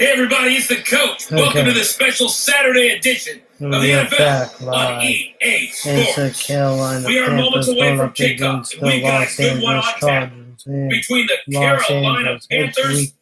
Hey everybody, it's the coach. Welcome to the special Saturday edition of the NFL on EA Sports. We are moments away from kickoff, and we've got a good one on tap between the Carolina Panthers.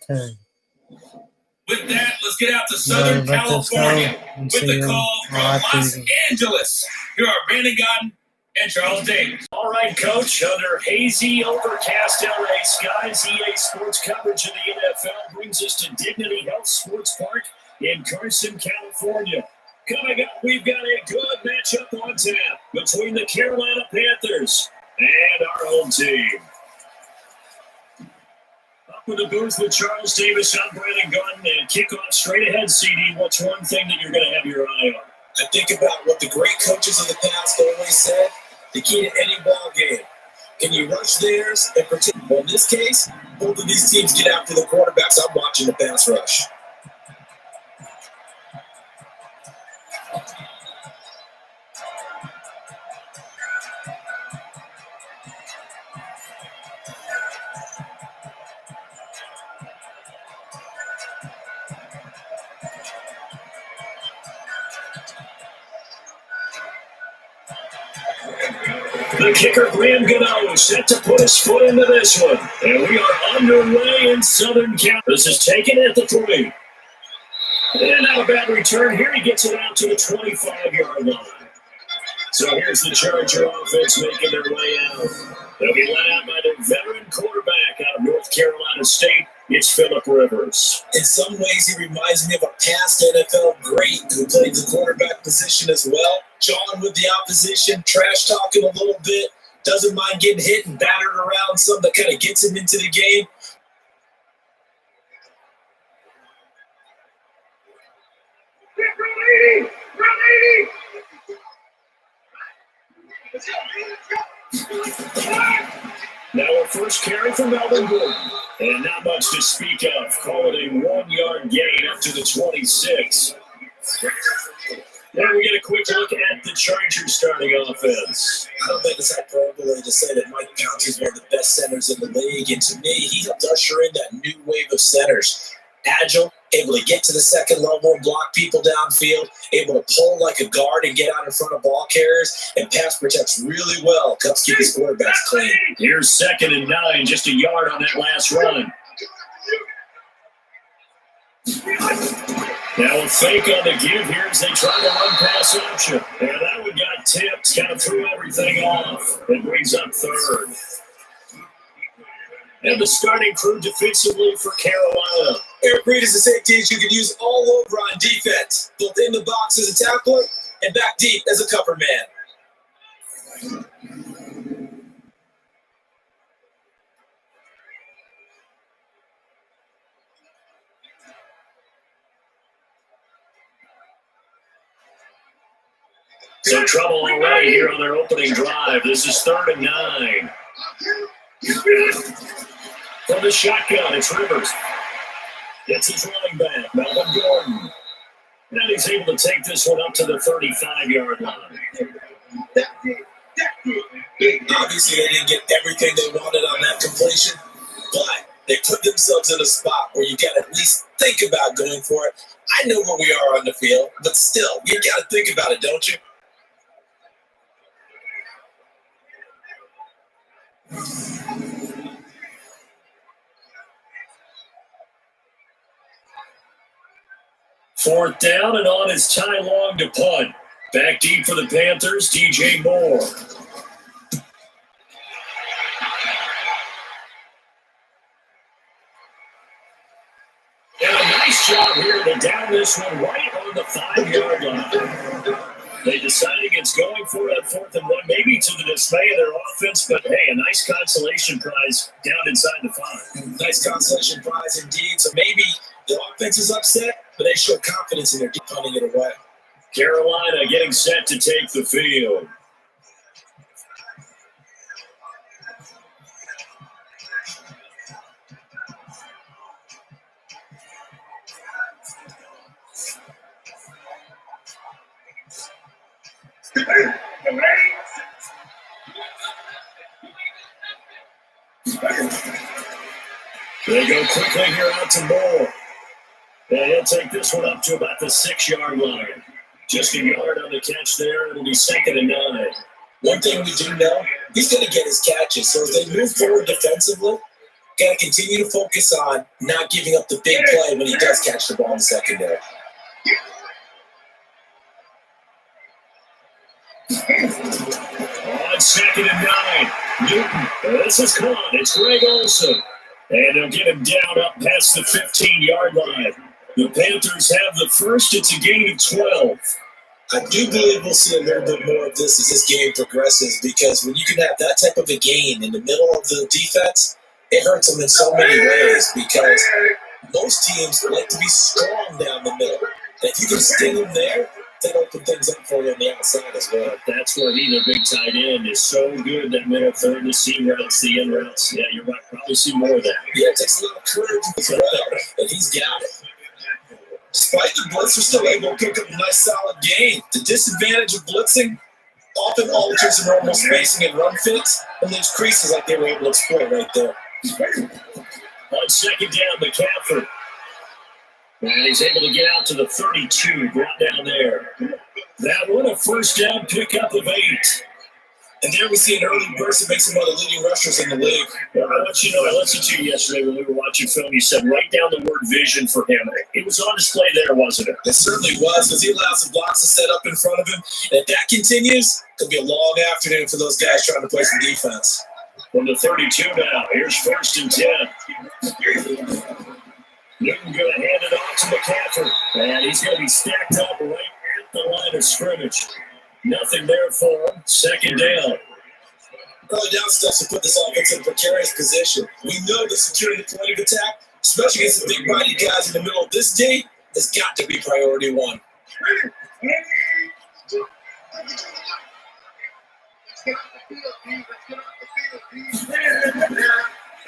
With that, let's get out to Southern California with the call from Los Angeles. Here are Brandon Godden and Charles Davis. All right, Coach. Under hazy, overcast LA skies, EA Sports coverage of the NFL brings us to Dignity Health Sports Park in Carson, California. Coming up, we've got a good matchup on tap between the Carolina Panthers and our home team. Up in the booth with Charles Davis, I'm Brandon Godden, and kickoff straight ahead, CD. What's one thing that you're going to have your eye on? I think about what the great coaches of the past always said. The key to any ball game. Can you rush theirs and protect? Well, in this case, both of these teams get after the quarterbacks. I'm watching the pass rush. The kicker, Graham Gano, set to put his foot into this one. And we are underway in Southern California. This is taken at the 3. And now a bad return. Here he gets it out to the 25-yard line. So here's the Charger offense making their way out. They'll be led out by their veteran quarterback out of North Carolina State. It's Phillip Rivers. In some ways, he reminds me of a past NFL great who played the quarterback position as well. John with the opposition, trash talking a little bit, doesn't mind getting hit and battered around some that kind of gets him into the game. Now our first carry from Melvin Gordon. And not much to speak of. Call it a 1-yard gain up to the 26. Now we get a quick look at the Chargers starting offense. I don't think it's hyperbole to say that Mike Pouncey is one of the best centers in the league. And to me, he helped usher in that new wave of centers. Agile, able to get to the second level and block people downfield, able to pull like a guard and get out in front of ball carriers, and pass protects really well. Helps keep his quarterbacks clean. Here's 2nd and 9, just a yard on that last run. Now a fake on the give here as they try to run pass option. And that one got tipped, kind of threw everything off. It brings up 3rd. And the starting crew defensively for Carolina. Eric Reid is a safety you can use all over on defense, both in the box as a tackler and back deep as a cover man. Some trouble already here on their opening drive. This is 3rd and 9. From the shotgun, it's Rivers. Gets his running back, Melvin Gordon. And he's able to take this one up to the 35-yard line. Obviously, they didn't get everything they wanted on that completion, but they put themselves in a spot where you got to at least think about going for it. I know where we are on the field, but still, you got to think about it, don't you? Fourth down, and on is Ty Long to punt. Back deep for the Panthers, DJ Moore. And a nice job here to down this one right on the 5-yard line. They decided against going for it on 4th and 1, maybe to the dismay of their offense, but hey, a nice consolation prize down inside the 5. Nice consolation prize indeed. So maybe the offense is upset, but they show confidence in their deep punting it away. Carolina getting set to take the field. They go quickly here out to Moore. And he'll take this one up to about the 6-yard line. Just a yard on the catch there. It'll be 2nd and 9. One thing we do know, he's going to get his catches. So as they move forward defensively, got to continue to focus on not giving up the big play when he does catch the ball in the secondary. On 2nd and 9, Newton. This is caught. It's Greg Olson. And they'll get him down up past the 15-yard line. The Panthers have the first. It's a gain of 12. I do believe we'll see a little bit more of this as this game progresses, because when you can have that type of a gain in the middle of the defense, it hurts them in so many ways, because most teams like to be strong down the middle. And if you can sting them there, that open things up for you on the outside as well. That's where the big tight end is so good, that middle third, the seam routes, the in routes. Yeah, you might probably see more of that. Yeah, it takes a lot of courage as well, and he's got it. Despite the blitz, they're still able to pick up a nice solid gain. The disadvantage of blitzing often alters the normal spacing and run fits, and leaves creases like they were able to exploit right there. On 2nd down, McCaffrey. And he's able to get out to the 32, brought down there. That one, a first down pickup of 8. And there we see an early burst that makes him one of the leading rushers in the league. Well, I want you to know, I listened to you yesterday when we were watching film. You said write down the word vision for him. It was on display there, wasn't it? It certainly was, because he allows the blocks to set up in front of him. And if that continues, it'll be a long afternoon for those guys trying to play some defense. From the 32 now, here's 1st and 10. Newton going to hand it off to McCaffrey. And he's going to be stacked up right at the line of scrimmage. Nothing there for him. 2nd down. Early down steps to put this offense in a precarious position. We know the security point of attack, especially against the big mighty guys in the middle of this day, has got to be priority one.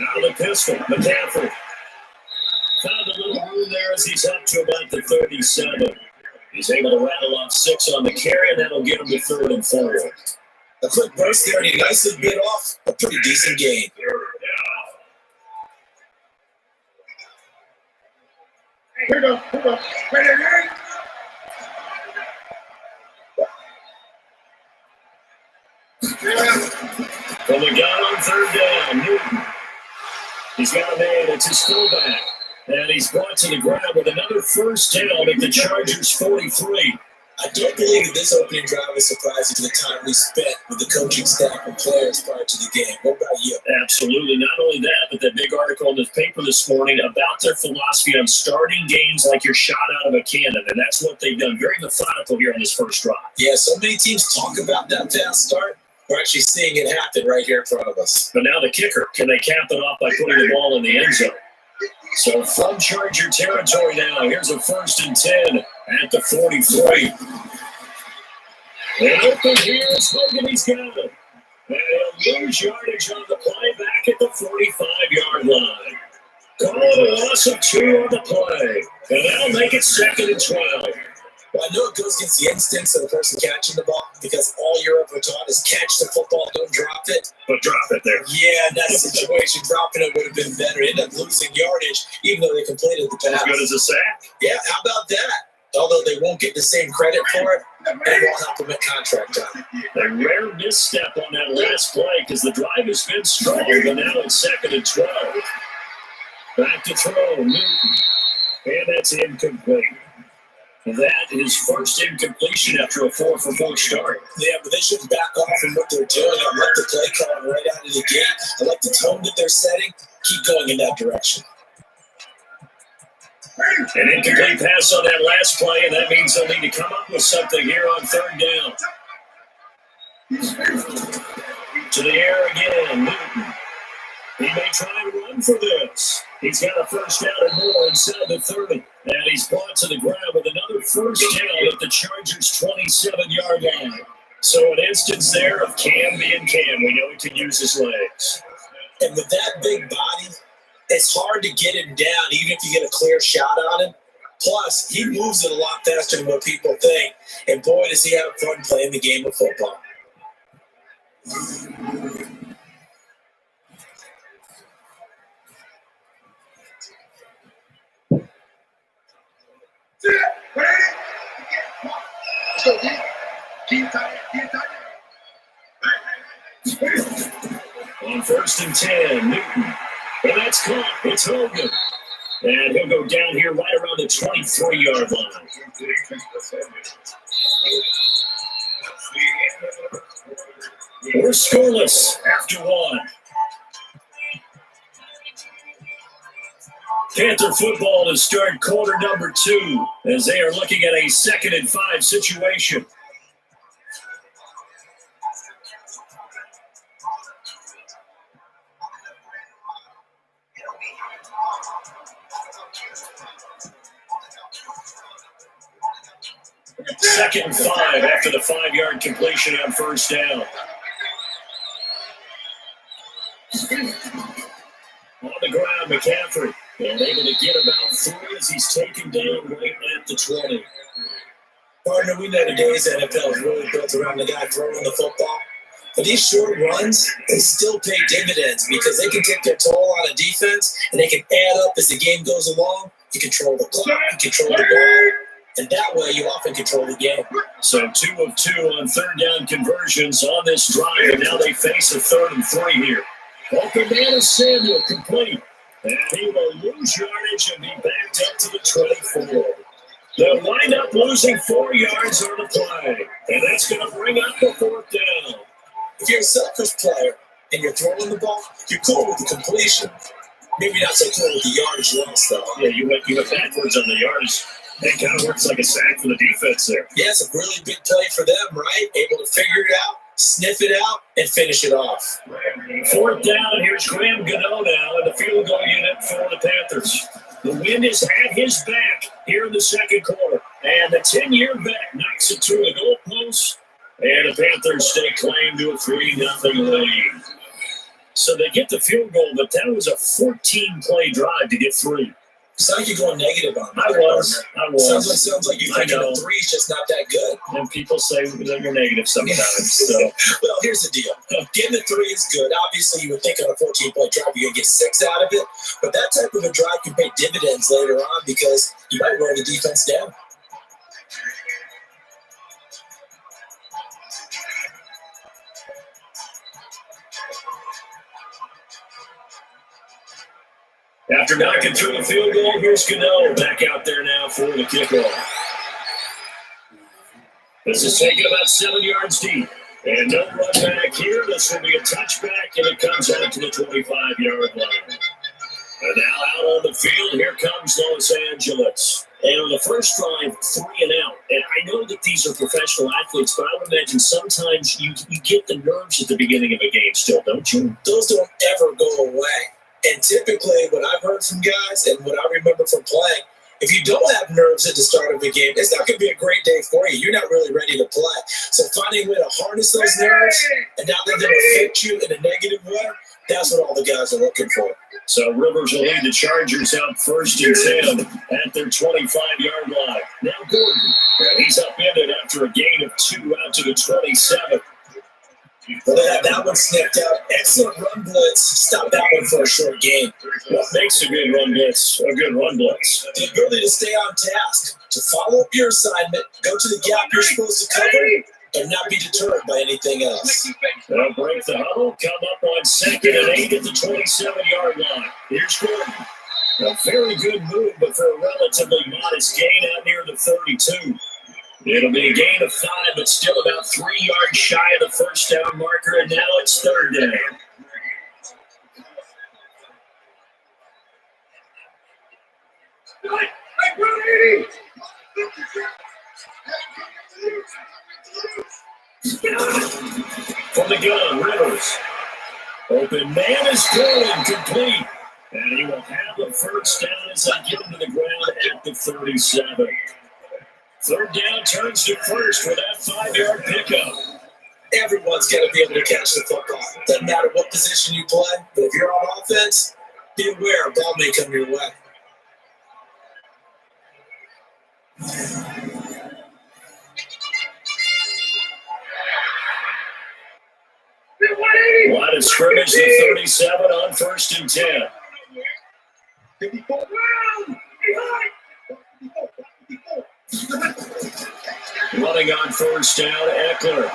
Out of the pistol, McCaffrey. Found a little room there as he's up to about the 37. He's able to rattle off 6 on the carry, and that'll get him to 3rd and 4. A quick burst there, and he nicely bit off a pretty decent gain. Here we go. From the gun on 3rd down, Newton. He's got a man. It's his fullback. And he's brought to the ground with another first down at the Chargers' 43. I don't believe that this opening drive is surprising to the time we spent with the coaching staff and players prior to the game. What about you? Absolutely. Not only that, but that big article in the paper this morning about their philosophy on starting games like you're shot out of a cannon. And that's what they've done. Very methodical here on this first drive. Yeah, so many teams talk about that fast start. We're actually seeing it happen right here in front of us. But now the kicker, can they cap it off by putting the ball in the end zone? So from Charger territory now, here's a 1st and 10 at the 43. And open here is Hogan, he's got it. And he'll lose yardage on the play back at the 45-yard line. Call it a loss of 2 on the play. And that'll make it 2nd and 12. Well, I know it goes against the instincts of the person catching the ball, because all you're ever taught is catch the football, don't drop it. But drop it there. Yeah, in that situation, dropping it would have been better. End up losing yardage, even though they completed the pass. As good as a sack? Yeah, how about that? Although they won't get the same credit for it, and it won't help them at contract time. A rare misstep on that last play, because the drive has been strong, but now it's 2nd and 12. Back to throw, Newton. And that's incomplete. That is first incompletion after a 4-for-4 start. Yeah, but they shouldn't back off from what they're doing. I like the play calling right out of the gate. I like the tone that they're setting. Keep going in that direction. An incomplete pass on that last play, and that means they'll need to come up with something here on 3rd down. To the air again, Newton. He may try and run for this. He's got a first down and more inside the 30. And he's brought to the ground with another first down at the Chargers' 27-yard line. So an instance there of Cam being Cam. We know he can use his legs. And with that big body, it's hard to get him down, even if you get a clear shot on him. Plus, he moves it a lot faster than what people think. And boy, does he have fun playing the game of football. On 1st and 10, Newton. And that's caught. It's Hogan. And he'll go down here right around the 23-yard line. We're scoreless after one. Panther football to start quarter number 2 as they are looking at a 2nd and 5 situation. Second and 5 after the 5-yard completion on 1st down. On the ground, McCaffrey. And able to get about 3 as he's taken down right at the 20. Partner, we know today's NFL is really built around the guy throwing the football. But these short runs, they still pay dividends because they can take their toll on a defense and they can add up as the game goes along. You control the clock, you control the ball, and that way you often control the game. So 2 of 2 on 3rd down conversions on this drive, and now they face a 3rd and 3 here. Open man is Samuel, complete. And he will lose yardage and be backed up to the 24. They'll wind up losing 4 yards on the play. And that's going to bring up the 4th down. If you're a selfish player and you're throwing the ball, you're cool with the completion. Maybe not so cool with the yardage loss, though. Yeah, you went backwards on the yardage. That kind of works like a sack for the defense there. Yeah, it's a really big play for them, right? Able to figure it out, sniff it out, and finish it off. 4th down, here's Graham Gano now in the field goal unit for the Panthers. The wind is at his back here in the 2nd quarter. And the 10-year vet knocks it through the goalpost. And the Panthers stake claim to a 3-0 lead. So they get the field goal, but that was a 14-play drive to get 3. It's like you're going negative on them. I was. Sounds like you think the 3 is just not that good. And people say that we're negative sometimes. So. Well, here's the deal. Getting the 3 is good. Obviously, you would think on a 14-play drive you're going to get 6 out of it. But that type of a drive can pay dividends later on because you might wear the defense down. After knocking through the field goal, here's Gano back out there now for the kickoff. This is taken about 7 yards deep. And no run back here. This will be a touchback, and it comes out to the 25-yard line. And now out on the field, here comes Los Angeles. And on the first drive, 3 and out. And I know that these are professional athletes, but I would imagine sometimes you get the nerves at the beginning of a game still, don't you? Those don't ever go away. And typically, what I've heard from guys and what I remember from playing, if you don't have nerves at the start of a game, it's not going to be a great day for you. You're not really ready to play. So finding a way to harness those nerves and not let them affect you in a negative way, that's what all the guys are looking for. So Rivers will lead the Chargers out 1st and 10 at their 25-yard line. Now Gordon, he's upended after a gain of 2 out to the 27. Well, they had that one sniffed out. Excellent run blitz. Stop that one for a short game. What makes a good run blitz a good run blitz? The ability to stay on task, to follow up your assignment, go to the gap you're supposed to cover, and not be deterred by anything else. They'll break the huddle, come up on 2nd and 8 at the 27-yard line. Here's Gordon. A very good move, but for a relatively modest gain out near the 32. It'll be a gain of 5, but still about 3 yards shy of the first down marker, and now it's 3rd down. From the gun, Rivers. Open man is going, complete. And he will have the first down as they get him to the ground at the 37. 3rd down turns to 1st with that 5-yard pickup. Everyone's got to be able to catch the football. Doesn't matter what position you play, but if you're on offense, be aware a ball may come your way. Line of scrimmage to 37 on 1st and 10. Running on first down, Eckler.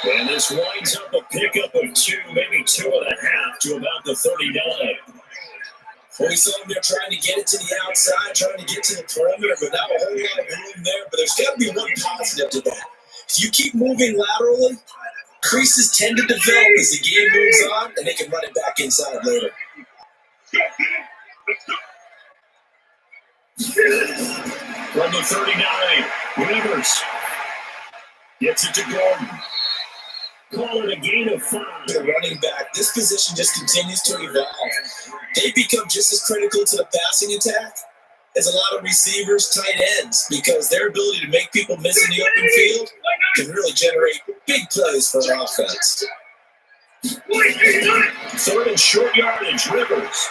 And this winds up a pickup of 2, maybe 2.5 to about the 39. Well, we saw them there trying to get it to the outside, trying to get to the perimeter, but not a whole lot of room there. But there's got to be one positive to that. If you keep moving laterally, creases tend to develop as the game moves on, and they can run it back inside later. From the 39, Rivers gets it to Gordon. Call it a gain of 5. The running back, this position just continues to evolve. They become just as critical to the passing attack as a lot of receivers, tight ends, because their ability to make people miss in the open field can really generate big plays for an offense. 3rd and short yardage, Rivers.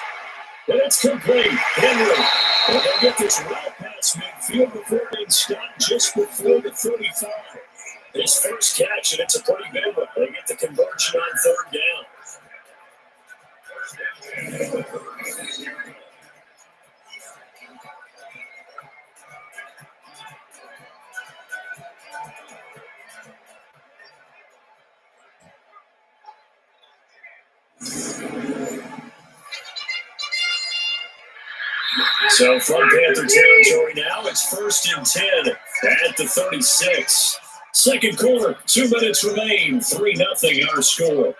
And it's complete. Henry. And they'll get this well past midfield before being stopped just before the 35. His first catch, and it's a pretty big one. They get the conversion on 3rd down. So from Panther territory now, it's 1st and 10 at the 36. Second quarter, 2 minutes remain, 3-0 our score.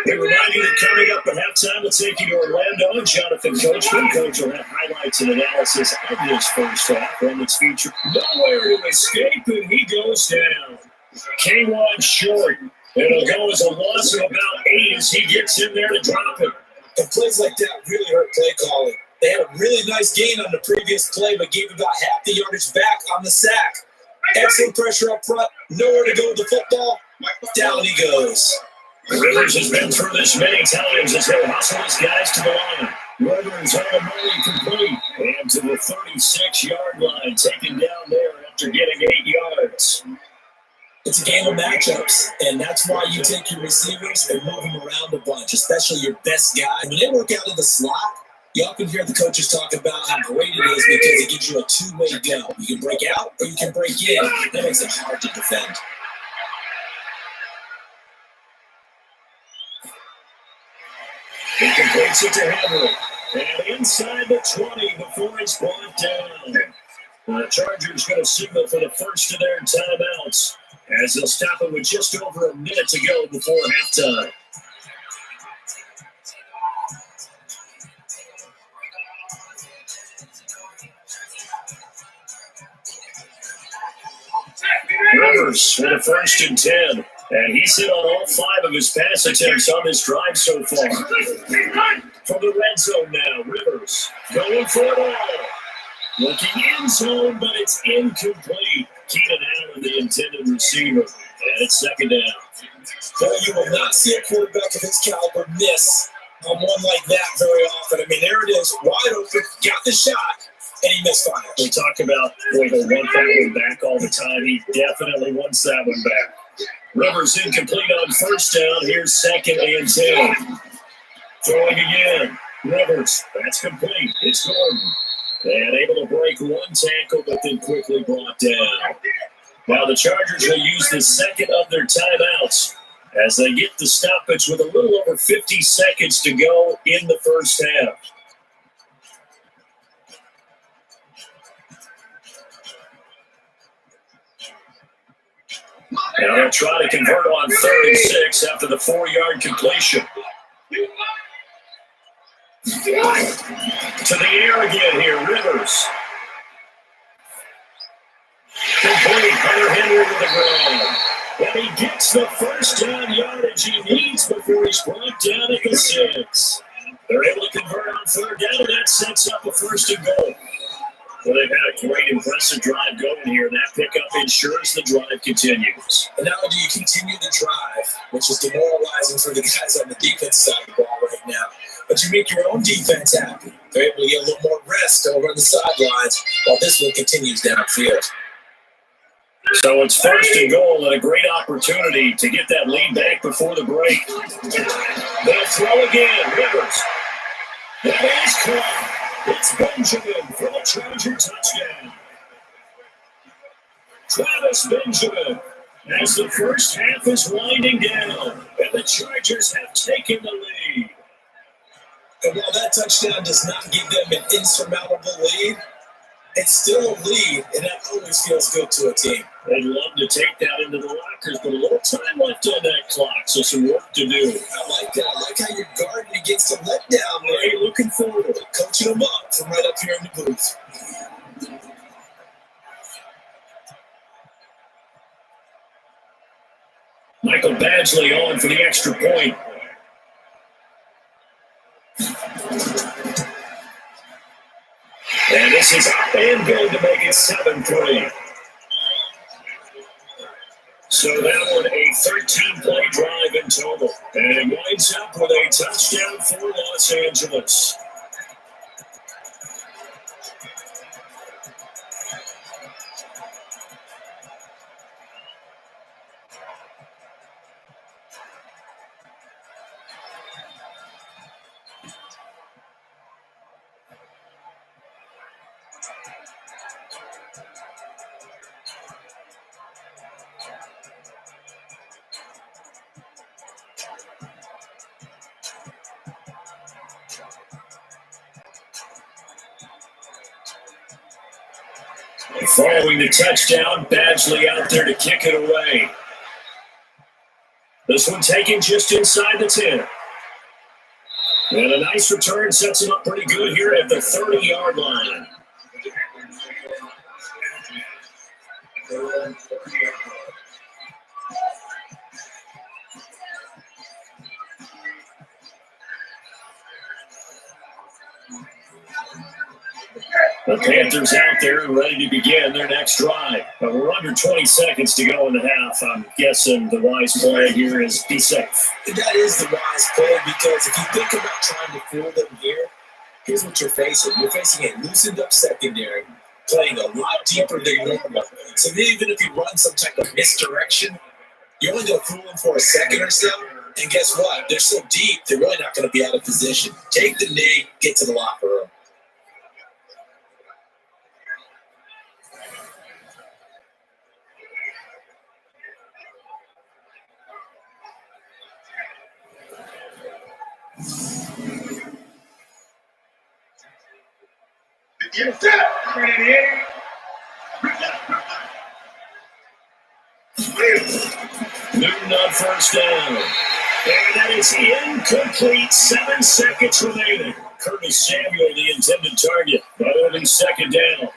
We remind you that coming up at halftime, we'll take you to Orlando. Jonathan Coachman. Coach will have highlights and analysis of this first half. And it's featured nowhere to escape, and he goes down. K1 short. It'll go as a loss of about 8 as he gets in there to drop it. And plays like that really hurt play calling. They had a really nice gain on the previous play, but gave about half the yardage back on the sack. Excellent pressure up front. Nowhere to go with the football. Down he goes. Rivers has been through this many times as he'll hustle his guys to the line. Rivers on the money complete. And to the 36-yard line, taken down there after getting 8 yards. It's a game of matchups, and that's why you take your receivers and move them around a bunch, especially your best guy. When they work out in the slot, you often hear the coaches talk about how great it is because it gives you a two-way go. You can break out or you can break in. That makes it hard to defend. He completes it to Henry. And inside the 20 before it's brought down. The Chargers going to signal for the first of their timeouts as they'll stop it with just over a minute to go before halftime. Rivers with a 1st and 10. And he's hit on all 5 of his pass attempts on this drive so far. From the red zone now, Rivers going for it all. Looking in zone, but it's incomplete. Keenan Allen, the intended receiver. And it's 2nd down. Well, you will not see a quarterback of his caliber miss on one like that very often. I mean, there it is, wide open, got the shot, and he misfired. We talk about, boy, he'll want that one back all the time. He definitely wants that one back. Rivers incomplete on 1st down. Here's 2nd and 10. Throwing again. Rivers, that's complete. It's Gordon. And able to break one tackle, but then quickly brought down. Now the Chargers will use the 2nd of their timeouts as they get the stoppage with a little over 50 seconds to go in the first half. Now they'll try to convert on 3rd and 6 after the 4-yard completion. To the air again here, Rivers. Complete, Hunter Henry with the ground. And he gets the first down yardage he needs before he's brought down at the 6. They're able to convert on 3rd down, and that sets up a 1st and goal. Well, they've had a great, impressive drive going here. That pickup ensures the drive continues. And not only do you continue the drive, which is demoralizing for the guys on the defense side of the ball right now, but you make your own defense happy. They're able to get a little more rest over on the sidelines while this one continues downfield. So it's 1st and goal and a great opportunity to get that lead back before the break. They'll throw again. Rivers That is caught. It's Benjamin for the Charger touchdown. Travis Benjamin, as the first half is winding down, and the Chargers have taken the lead. And while that touchdown does not give them an insurmountable lead, it's still a lead, and that always feels good to a team. They'd love to take that into the lockers, but a little time left on that clock, so some work to do. I like that. I like how you're guarding against a letdown. Hey, looking forward to coaching them up from right up here in the booth. Michael Badgley on for the extra point. And this is up and good to make it 7-3. So that one, a 13-play drive in total. And it winds up with a touchdown for Los Angeles. Following the touchdown, Badgley out there to kick it away. This one taken just inside the 10. And a nice return sets him up pretty good here at the 30-yard line. The Panthers out there and ready to begin their next drive. But we're under 20 seconds to go in the half. I'm guessing the wise play here is be safe. That is the wise play, because if you think about trying to fool them here, here's what you're facing. You're facing a loosened up secondary, playing a lot deeper than normal. So even if you run some type of misdirection, you're only going to fool them for a second or so. And guess what? They're so deep, they're really not going to be out of position. Take the knee, get to the locker room. Newton on first down. And that is incomplete. 7 seconds remaining. Curtis Samuel, the intended target, but only second down.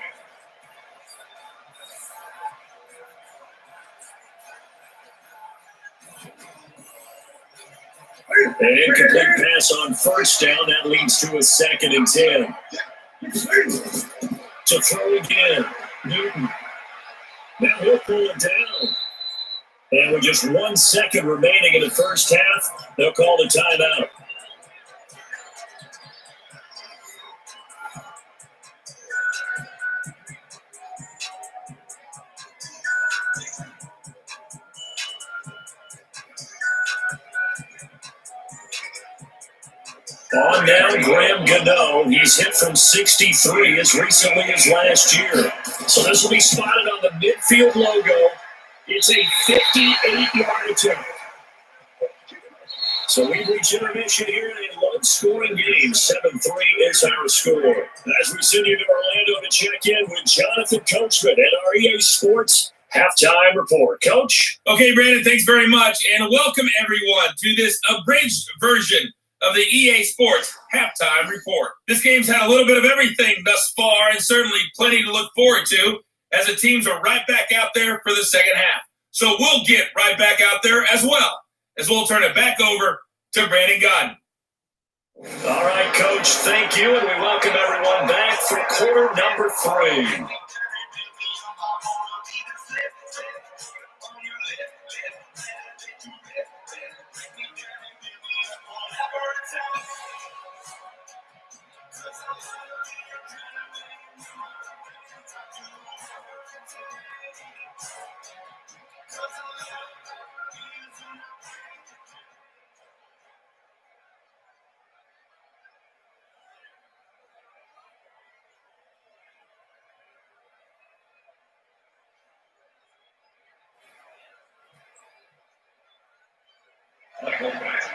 An incomplete pass on first down. That leads to a 2nd and 10. To throw again. Newton. Now he'll pull it down. And with just 1 second remaining in the first half, they'll call the timeout. On down, Graham Gano. He's hit from 63 as recently as last year. So this will be spotted on the midfield logo. It's a 58-yard attempt. So we've reached intermission here in a low-scoring game. 7-3 is our score. As we send you to Orlando to check in with Jonathan Coachman at our EA Sports Halftime Report. Coach? Okay, Brandon, thanks very much. And welcome, everyone, to this abridged version of the EA Sports Halftime Report. This game's had a little bit of everything thus far, and certainly plenty to look forward to, as the teams are right back out there for the second half. So we'll get right back out there as well, as we'll turn it back over to Brandon Godden. All right, Coach, thank you, and we welcome everyone back for quarter number 3.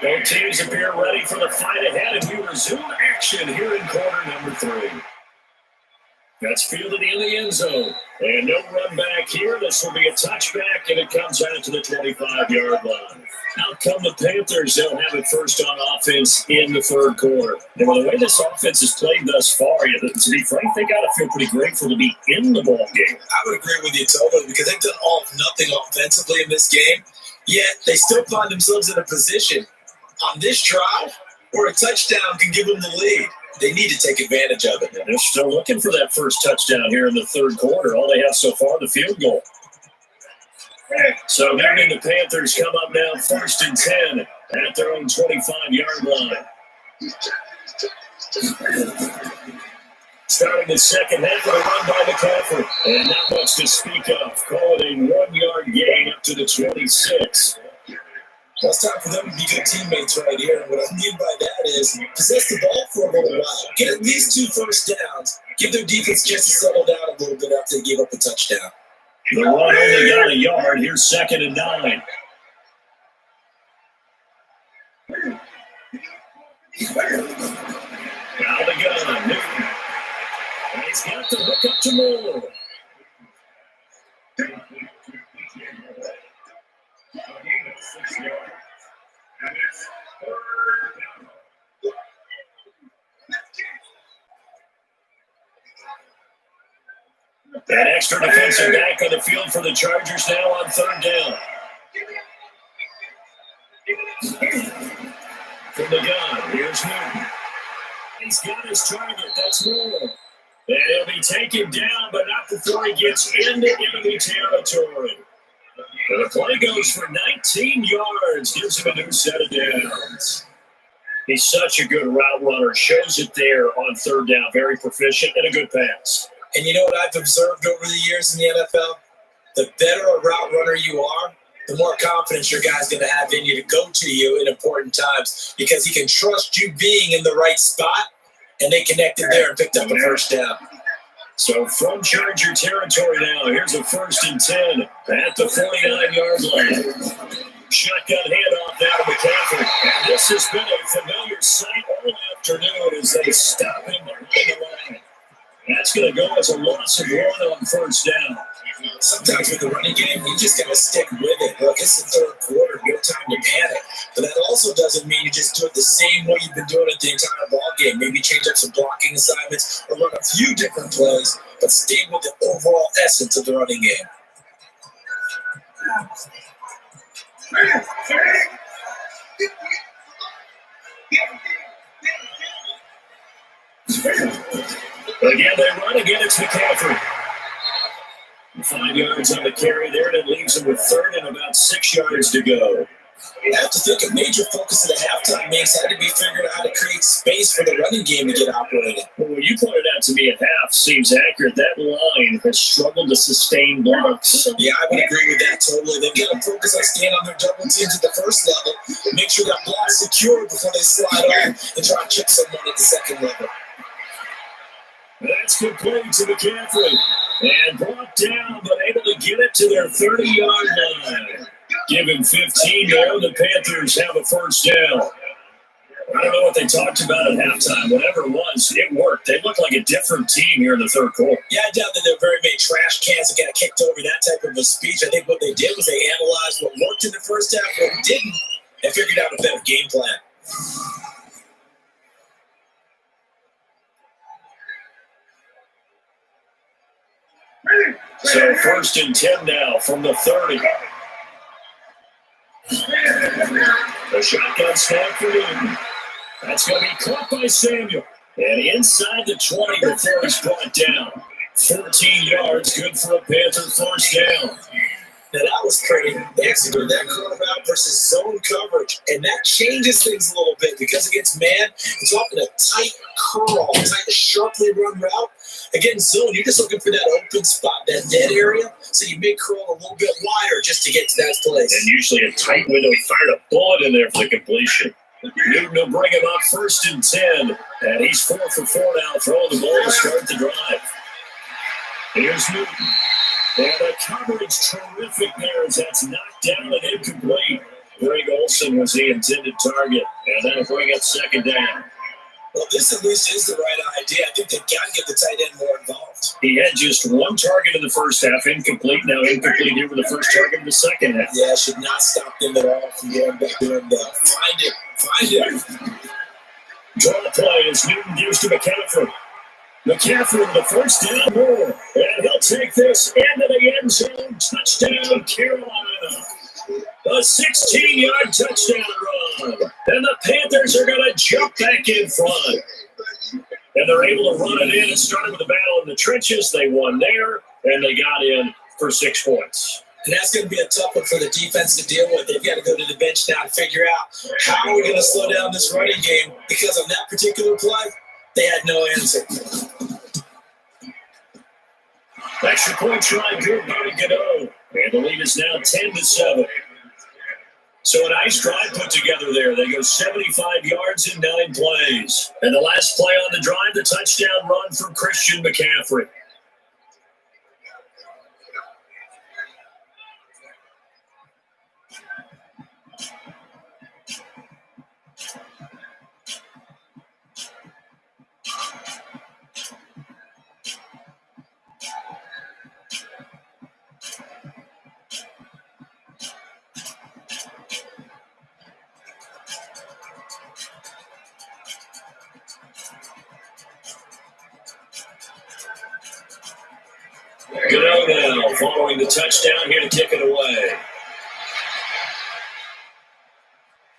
Both teams appear ready for the fight ahead, and we resume action here in quarter number 3. That's fielded in the end zone. And no run back here. This will be a touchback, and it comes out to the 25-yard line. Out come the Panthers. They'll have it first on offense in the third quarter. And with the way this offense has played thus far, to be frank, they got to feel pretty grateful to be in the ball game. I would agree with you totally because they've done all of nothing offensively in this game, yet they still find themselves in a position on this drive where a touchdown can give them the lead. They need to take advantage of it. And they're still looking for that first touchdown here in the third quarter. All they have so far, the field goal. So maybe the Panthers come up now first and 10 at their own 25-yard line. Starting the second half of the run by McCaffrey. And not much to speak of. Call it a 1-yard gain up to the 26. Well, it's time for them to be good teammates right here. And what I mean by that is possess the ball for a little while. Get at least 2 first downs. Give their defense a chance to settle down a little bit after they give up a touchdown. The run only got a yard. Here's 2nd and 9. Now the gun. Newton. And he's got the hook up to Moore. That extra defensive back on the field for the Chargers now on 3rd down. From the gun, here's Newton. He's got his target, that's Moore. And he'll be taken down, but not before he gets into enemy territory. And the play goes for 19 yards, gives him a new set of downs. He's such a good route runner, shows it there on 3rd down, very proficient and a good pass. And you know what I've observed over the years in the NFL? The better a route runner you are, the more confidence your guy's going to have in you to go to you in important times because he can trust you being in the right spot, and they connected there and picked up a first down. So from Charger territory now, here's a 1st and 10 at the 49-yard line. Shotgun handoff now to McCaffrey. And this has been a familiar sight all afternoon as they stop him behind the line. That's going to go as a loss of 1 on 1st down. Sometimes with the running game, you just got to stick with it. Look, it's the 3rd quarter, no time to panic. But that also doesn't mean you just do it the same way you've been doing it the entire ball game. Maybe change up some blocking assignments or run a few different plays, but stay with the overall essence of the running game. Again, they run. Again, it's McCaffrey. 5 yards on the carry there, and it leaves him with 3rd and about 6 yards to go. I have to think a major focus of the halftime makes had to be figuring out how to create space for the running game to get operating. Well, what you pointed out to me at half seems accurate. That line has struggled to sustain blocks. Yeah, I would agree with that totally. They've got to focus on staying on their double teams at the first level, make sure that block's secured before they slide on and try to check someone at the second level. That's complete to McCaffrey. And brought down, but able to get it to their 30-yard line. Give him 15 there. The Panthers have a first down. I don't know what they talked about at halftime. Whatever it was, it worked. They look like a different team here in the 3rd quarter. Yeah, I doubt that there are very many trash cans that got kicked over that type of a speech. I think what they did was they analyzed what worked in the first half, what didn't, and figured out a better game plan. So 1st and 10 now from the 30. The shotgun snap for Newton. That's going to be caught by Samuel. And inside the 20 before he's brought down. 14 yards, good for a Panther first down. Now that was pretty. They executed that quarterback versus zone coverage, and that changes things a little bit because against man, it's often a tight curl, tight, sharply run route. Against zone, you're just looking for that open spot, that dead area, so you may curl a little bit wider just to get to that place. And usually a tight window. He fired a bullet in there for the completion. Newton will bring him up 1st and 10, and he's 4 for 4 now, throwing the ball to start the drive. Here's Newton. And the coverage terrific there as that's knocked down and incomplete. Greg Olson was the intended target, and that'll bring up second down. Well, this at least is the right idea. I think they've got to get the tight end more involved. He had just one target in the first half, incomplete. Now incomplete here with the first target in the second half. Yeah, should not stop them at all from going back there and find it. Draw play as Newton gives to McCaffrey. McCaffrey with the first down more. And he'll take this into the end zone. Touchdown, Carolina. A 16-yard touchdown run. And the Panthers are going to jump back in front. And they're able to run it in. It started with a battle in the trenches. They won there, and they got in for 6 points. And that's going to be a tough one for the defense to deal with. They've got to go to the bench now and figure out how are we going to slow down this running game, because on that particular play, they had no answer. Extra point try good by Godot. And the lead is now 10-7. So a nice drive put together there. They go 75 yards in 9 plays. And the last play on the drive, the touchdown run from Christian McCaffrey. Godot now following the touchdown here to kick it away.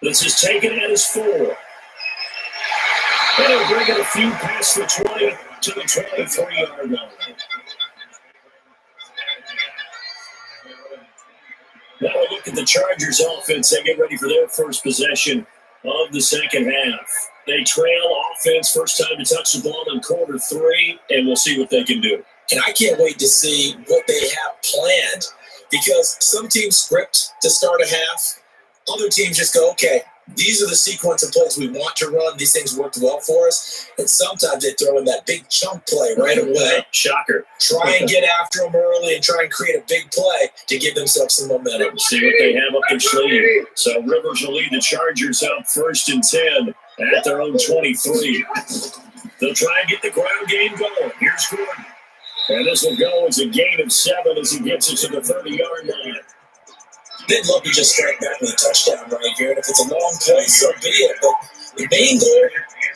This is taken at his 4. And he'll bring it a few past the 20 to the 23-yard line. Now we look at the Chargers offense. They get ready for their first possession of the second half. They trail offense, first time to touch the ball in quarter 3, and we'll see what they can do. And I can't wait to see what they have planned, because some teams script to start a half. Other teams just go, okay, these are the sequence of plays we want to run. These things worked well for us. And sometimes they throw in that big chunk play right away. Shocker. Try and get after them early and try and create a big play to give themselves some momentum. See what they have up their sleeve. So Rivers will lead the Chargers out 1st and 10 at their own 23. They'll try and get the ground game going. Here's Gordon. And this will go as a gain of 7 as he gets it to the 30-yard line. They'd love to just strike back with a touchdown right here. And if it's a long play, so be it. But the main goal,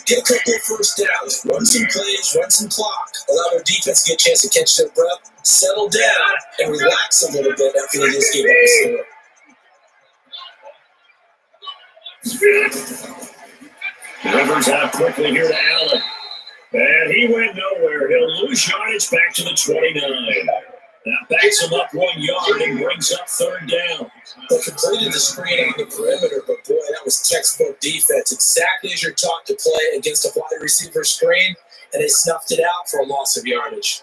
get a couple of first downs, run some plays, run some clock, allow their defense to get a chance to catch their breath, settle down, and relax a little bit after they just gave up a score. Rivers out quickly here to Allen. And he went nowhere. He'll lose yardage back to the 29. That backs him up 1 yard and brings up 3rd down. They completed the screen on the perimeter, but boy, that was textbook defense. Exactly as you're taught to play against a wide receiver screen, and they snuffed it out for a loss of yardage.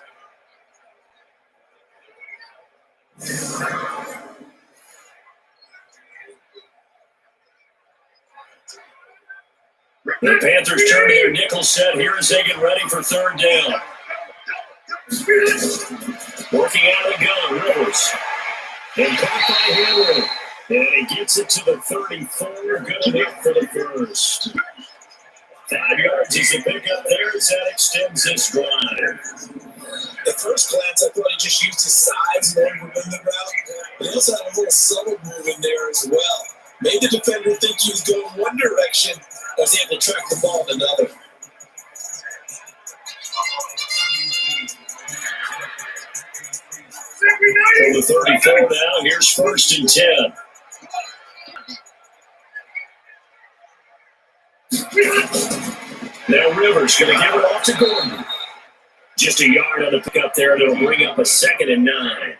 The Panthers turn to their nickel set here as they get ready for 3rd down. Working out of the gun, Rivers. And caught by Henry. And he gets it to the 34. Good enough for the first. 5 yards is a pickup there as that extends this drive. At first glance, I thought he just used his size in order to win the route. But he also had a little subtle move in there as well. Made the defender think he was going one direction, but was able to track the ball in another. For the 34 now, here's 1st and 10. Now Rivers going to give it off to Gordon. Just a yard on the pickup there, and it'll bring up a 2nd and 9.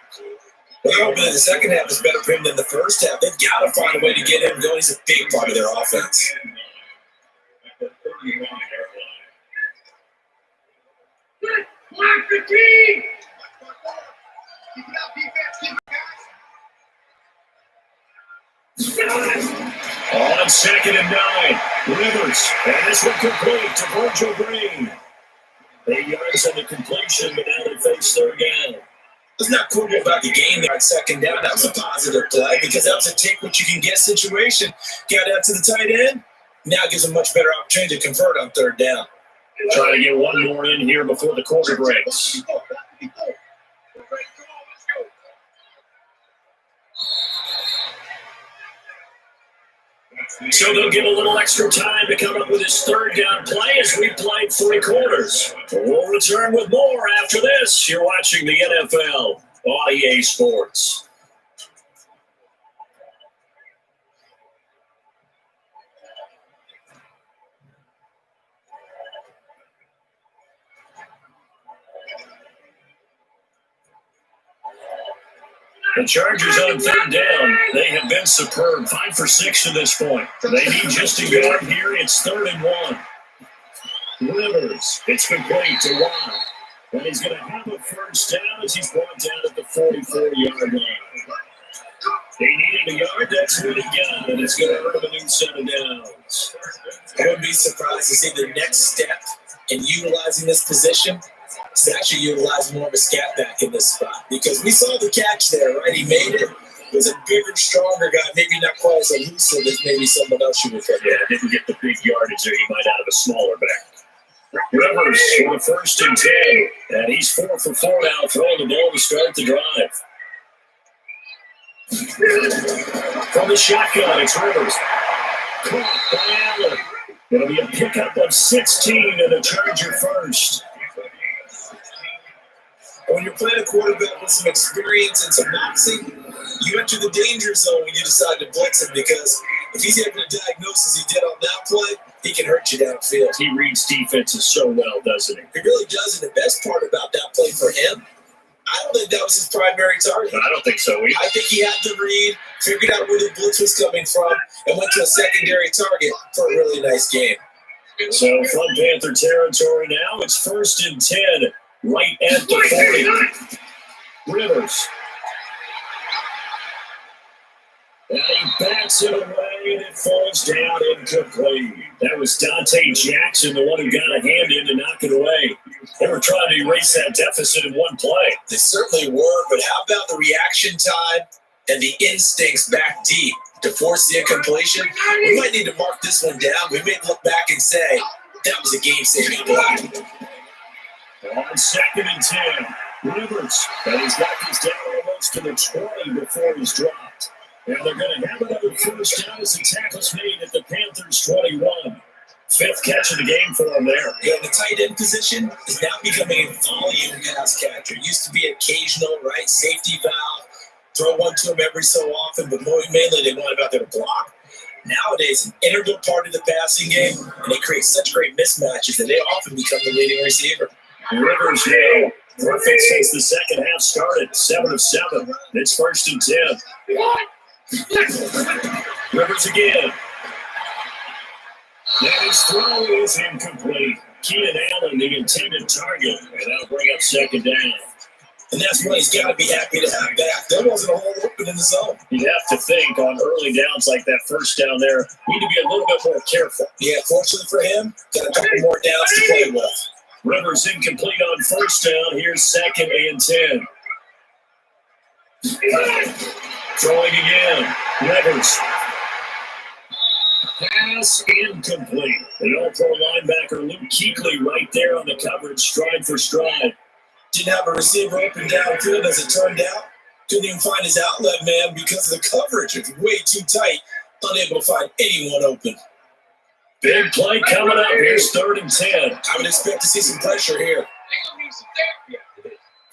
Well, but the second half is better for him than the first half. They've got to find a way to get him going. He's a big part of their offense. Lock the team! On 2nd and 9, Rivers, and this one complete to Virgil Green. 8 yards on the completion, but now they face 3rd down. It's not cool about the game there on second down. That was a positive play because that was a take what you can get situation. Got out to the tight end. Now gives a much better opportunity to convert on third down. Trying to get one more in here before the quarter breaks. So they'll give a little extra time to come up with his third down play as we played 3 quarters. We'll return with more after this. You're watching the NFL on EA Sports. The Chargers on third down. They have been superb. 5 for 6 to this point. They need just a yard here. It's 3rd and 1. Rivers. It's complete to Watt. And he's going to have a first down as he's brought down at the 44-yard line. They needed a yard. That's what he got. And it's going to earn him a new set of downs. I wouldn't be surprised to see the next step in utilizing this position. To actually utilize more of a scat back in this spot because we saw the catch there, right? He made it. He was a bigger, stronger guy, maybe not quite as elusive as maybe someone else you would think. Yeah, didn't get the big yardage there. He might out of a smaller back. Rivers for the 1st and 10, and he's 4 for 4 now, throwing the ball to start the drive. From the shotgun, it's Rivers. Caught by Allen. It'll be a pickup of 16 and a Charger first. When you're playing a quarterback with some experience and some moxie, you enter the danger zone when you decide to blitz him because if he's able to diagnose as he did on that play, he can hurt you downfield. He reads defenses so well, doesn't he? He really does, and the best part about that play for him, I don't think that was his primary target. I don't think so either. I think he had to read, figured out where the blitz was coming from, and went to a secondary target for a really nice game. So from Panther territory now, it's 1st and 10. Right at the 40. Rivers. And he backs it away, and it falls down incomplete. That was Dante Jackson, the one who got a hand in to knock it away. They were trying to erase that deficit in one play. They certainly were, but how about the reaction time and the instincts back deep to force the incompletion? We might need to mark this one down. We may look back and say, that was a game-saving play. On 2nd and 10, Rivers, and he's knocked this down almost to the 20 before he's dropped. And they're going to have another first down as the tackle's made at the Panthers 21. 5th catch of the game for him there. Yeah, the tight end position is now becoming a volume pass catcher. It used to be occasional, right? Safety valve, throw one to him every so often, but more mainly they want him out there to block. Nowadays, an integral part of the passing game, and they create such great mismatches that they often become the leading receiver. Rivers now perfect since the second half started. 7 of 7. It's 1st and 10. Rivers again. And his throw is incomplete. Keenan Allen, the intended target, and that'll bring up 2nd down. And that's what he's got to be happy to have back. There wasn't a hole open in the zone. You'd have to think on early downs like that first down there, need to be a little bit more careful. Yeah, fortunately for him, got a couple more downs to play with. Rivers incomplete on 1st down. Here's 2nd and 10. Throwing again. Rivers. Pass incomplete. The all-pro linebacker Luke Kuechly right there on the coverage, stride for stride. Didn't have a receiver open downfield as it turned out. Couldn't even find his outlet man because of the coverage. It's way too tight. Unable to find anyone open. Big play coming up. Here's 3rd and 10. I would expect to see some pressure here.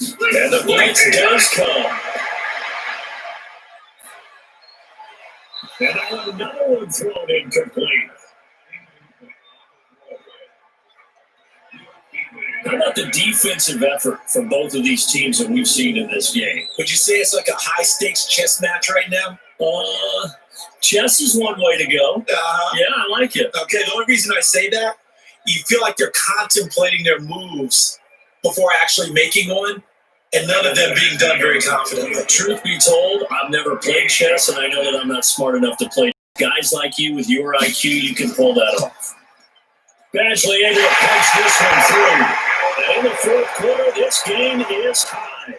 And the blitz does come. And another one thrown incomplete. How about the defensive effort from both of these teams that we've seen in this game? Would you say it's like a high-stakes chess match right now? Chess is one way to go. Yeah, I like it. Okay, the only reason I say that, you feel like they're contemplating their moves before actually making one, and none of them being done very confidently. Truth be told, I've never played chess, and I know that I'm not smart enough to play. Guys like you with your IQ, you can pull that off. Badgley able to punch this one through. And in the 4th quarter, this game is high.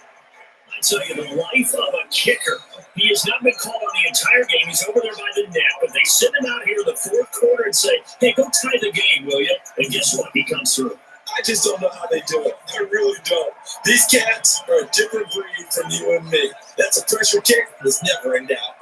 tell you, the life of a kicker. He has not been called on the entire game. He's over there by the net, but they send him out here in the fourth quarter and say, hey, go tie the game, will you? And guess what? He comes through. I just don't know how they do it. I really don't. These cats are a different breed from you and me. That's a pressure kick that's never in doubt.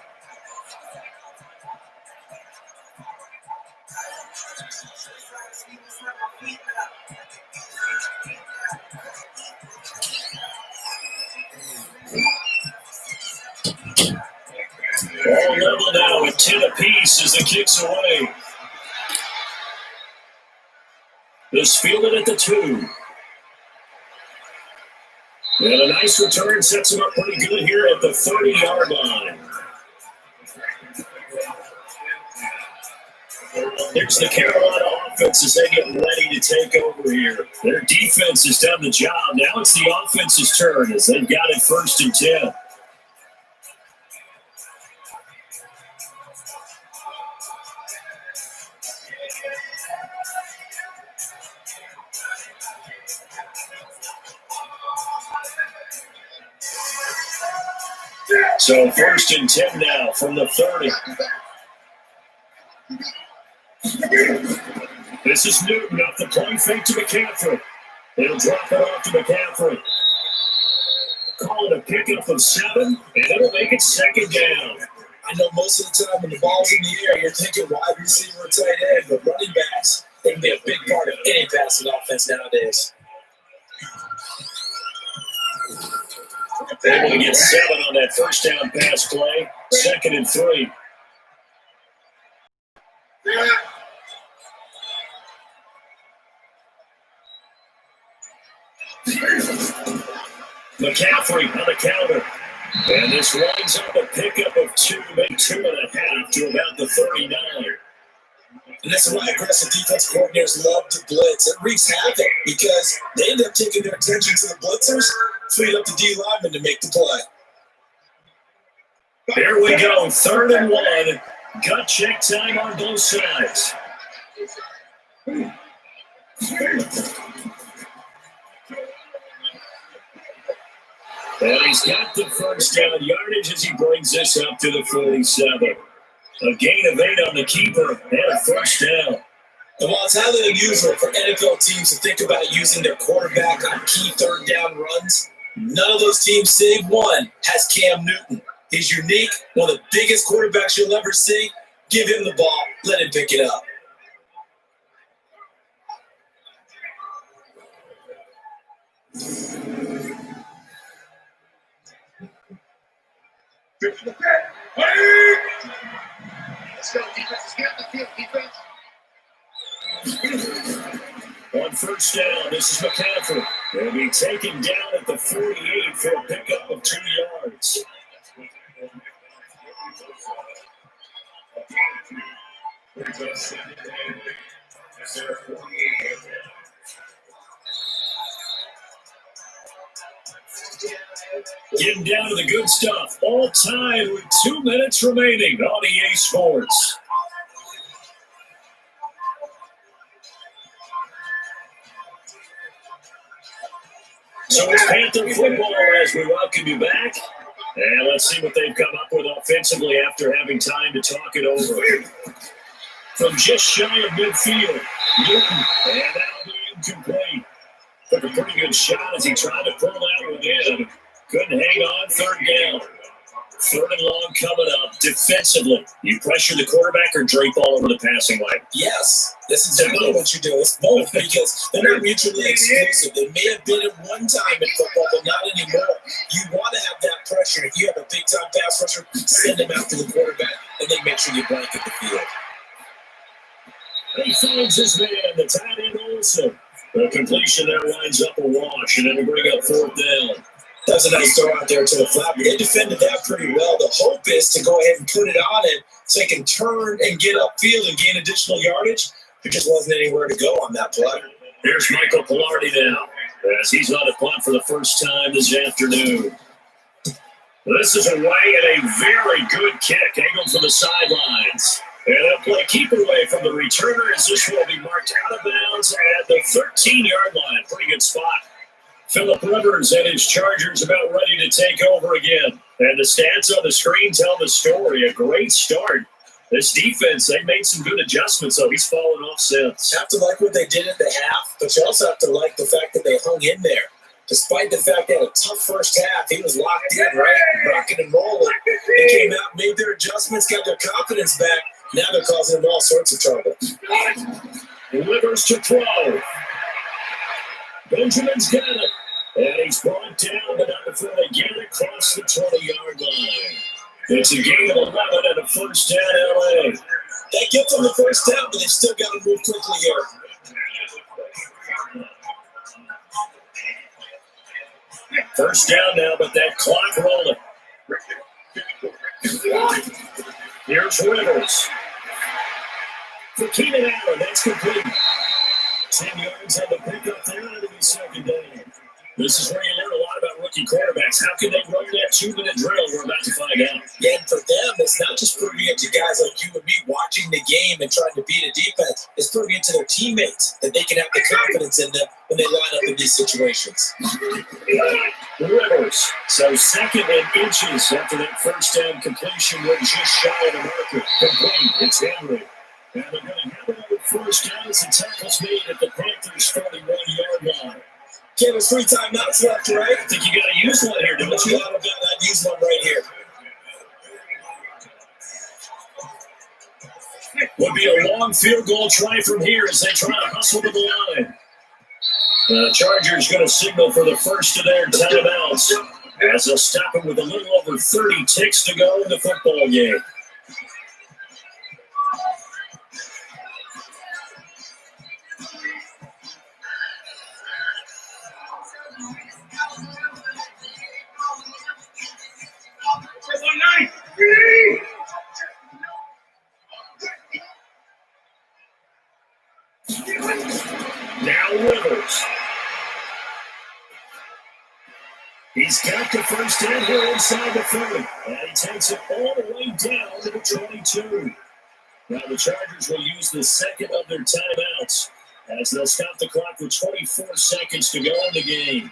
All level now at 10 apiece as the kick's away. This fielded at the 2. And a nice return sets him up pretty good here at the 30-yard line. Here's the Carolina offense as they get ready to take over here. Their defense has done the job. Now it's the offense's turn as they've got it 1st and 10. So 1st and 10 now from the 30. This is Newton off the point fake to McCaffrey. He'll drop it off to McCaffrey. Call it a pickup of 7, and it'll make it 2nd down. I know most of the time when the ball's in the air, you're thinking wide receiver or tight end, but running backs, they can be a big part of any passing offense nowadays. Able to get 7 on that 1st down pass play. 2nd and 3. McCaffrey on the counter. And this winds up a pickup of 2, maybe 2.5 to about the 39. And that's why aggressive defense coordinators love to blitz. It wreaks havoc because they end up taking their attention to the blitzers, freeing up the D lineman to make the play. Here we go, 3rd and 1. Gut check time on both sides. And he's got the 1st down yardage as he brings this up to the 47. A gain of 8 on the keeper and a 1st down. And while it's highly unusual for NFL teams to think about using their quarterback on key 3rd down runs, none of those teams, save one, has Cam Newton. He's unique, one of the biggest quarterbacks you'll ever see. Give him the ball. Let him pick it up. Let's go, defense. Get the field, defense. On 1st down, this is McCaffrey. He'll be taken down at the 48 for a pickup of 2 yards. Getting down to the good stuff. All tied with 2 minutes remaining on EA Sports. So it's Panther football as we welcome you back. And let's see what they've come up with offensively after having time to talk it over. From just shy of midfield, Newton, and that'll be incomplete. Took a pretty good shot as he tried to pull that one in. Couldn't hang on, 3rd down. 3rd and long coming up. Defensively, you pressure the quarterback or drape all over the passing line? Yes, that's exactly what you do. It's both because they're not mutually exclusive. They may have been at one time in football, but not anymore. You want to have that pressure. If you have a big-time pass rusher, send him out to the quarterback, and then make sure you blanket the field. He finds his man, the tight end Olsen. The completion there winds up a wash, and it'll bring up 4th down. That was a nice throw out there to the flat, but they defended that pretty well. The hope is to go ahead and put it on it so they can turn and get upfield and gain additional yardage. There just wasn't anywhere to go on that play. Here's Michael Pilardi now as he's on the punt for the first time this afternoon. This is away and a very good kick, angled from the sidelines. And they'll play keep away from the returner as this will be marked out of bounds at the 13-yard line. Pretty good spot. Phillip Rivers and his Chargers about ready to take over again. And the stats on the screen tell the story. A great start. This defense, they made some good adjustments, so he's fallen off since. You have to like what they did at the half, but you also have to like the fact that they hung in there. Despite the fact they had a tough first half, he was locked in, right? Rocking and rolling. They came out, made their adjustments, got their confidence back. Now they're causing them all sorts of trouble. Rivers to throw. Benjamin's got it. And he's brought down, but not before they get it across the 20-yard line. It's a gain of 11 and a first down, LA. They get them the first down, but they still got to move quickly here. First down now, but that clock rolling. Here's Rivers. For Keenan Allen, that's complete. 10 yards on the pickup there, and it'll be second down. This is where you learn a lot about rookie quarterbacks. How can they run that 2-minute drill? We're about to find out. Yeah, and for them, it's not just proving it to guys like you and me watching the game and trying to beat a defense. It's proving it to their teammates that they can have the confidence in them when they line up in these situations. Rivers. So second and inches after that first down completion was just shy of the marker. Complete. It's Henry. And they're going to have another first down as the tackle's made at the Panthers' 41-yard line. Okay, there's 3 timeouts left, right? I think you got to use one here, don't you? I'd use one right here. Would be a long field goal try from here as they try to hustle to the line. The Chargers going to signal for the first of their timeouts as they'll stop it with a little over 30 ticks to go in the football game. Now Rivers. He's got the first down here inside the 30. And he takes it all the way down to the 22. Now the Chargers will use the second of their timeouts as they'll stop the clock with 24 seconds to go in the game.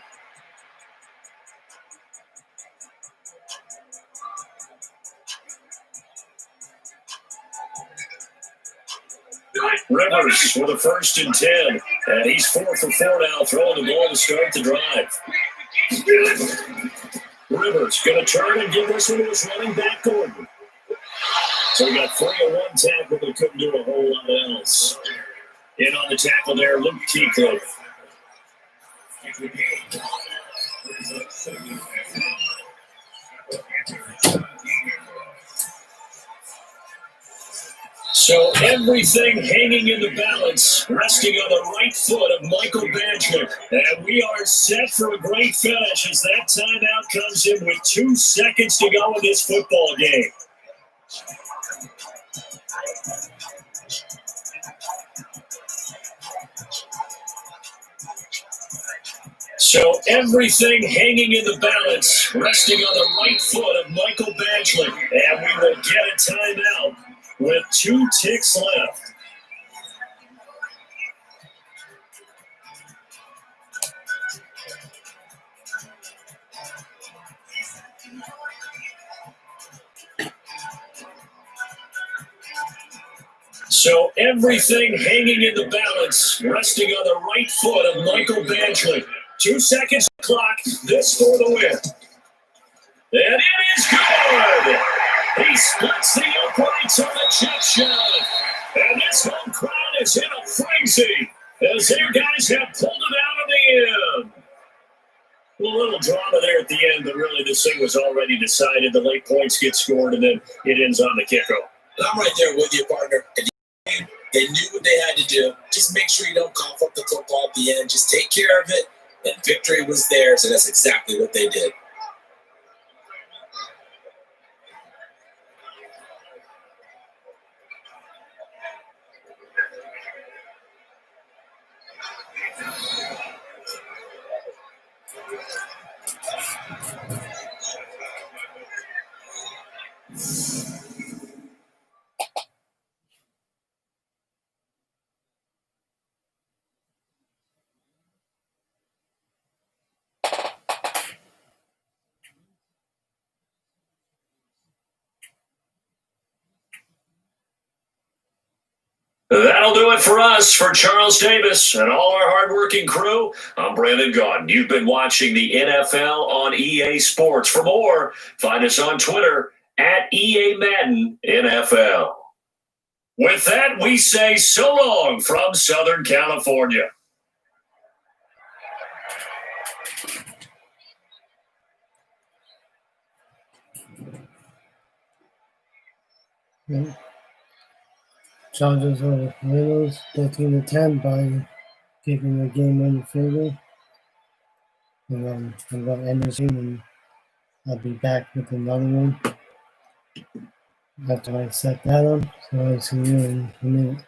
Rivers with a first and 10. And he's 4 for 4 now, throwing the ball to start the drive. Rivers going to turn and give this one to his running back, Gordon. So we got 3 on one tackle, but couldn't do a whole lot else. In on the tackle there, Luke Kuechly. So everything hanging in the balance, resting on the right foot of Michael Badger. And we are set for a great finish as that timeout comes in with 2 seconds to go in this football game. So everything hanging in the balance, resting on the right foot of Michael Badger. And we will get a timeout with 2 ticks left. So everything hanging in the balance, resting on the right foot of Michael Badger. 2 seconds on the clock. This for the win. And it is good. He splits the uprights on the chip shot. And this home crowd is in a frenzy as their guys have pulled it out of the end. A little drama there at the end, but really this thing was already decided. The late points get scored, and then it ends on the kickoff. I'm right there with you, partner. They knew what they had to do. Just make sure you don't cough up the football at the end. Just take care of it, and victory was theirs, and that's exactly what they did. That'll do it for us. For Charles Davis and all our hardworking crew, I'm Brandon Gaudin. You've been watching the NFL on EA Sports. For more, find us on Twitter at EA Madden NFL. With that, we say so long from Southern California. Yeah. Chargers over Winners 13-10 by kicking the game on the field. And I'm going to end this game and I'll be back with another one after I set that up. So I'll see you in a minute.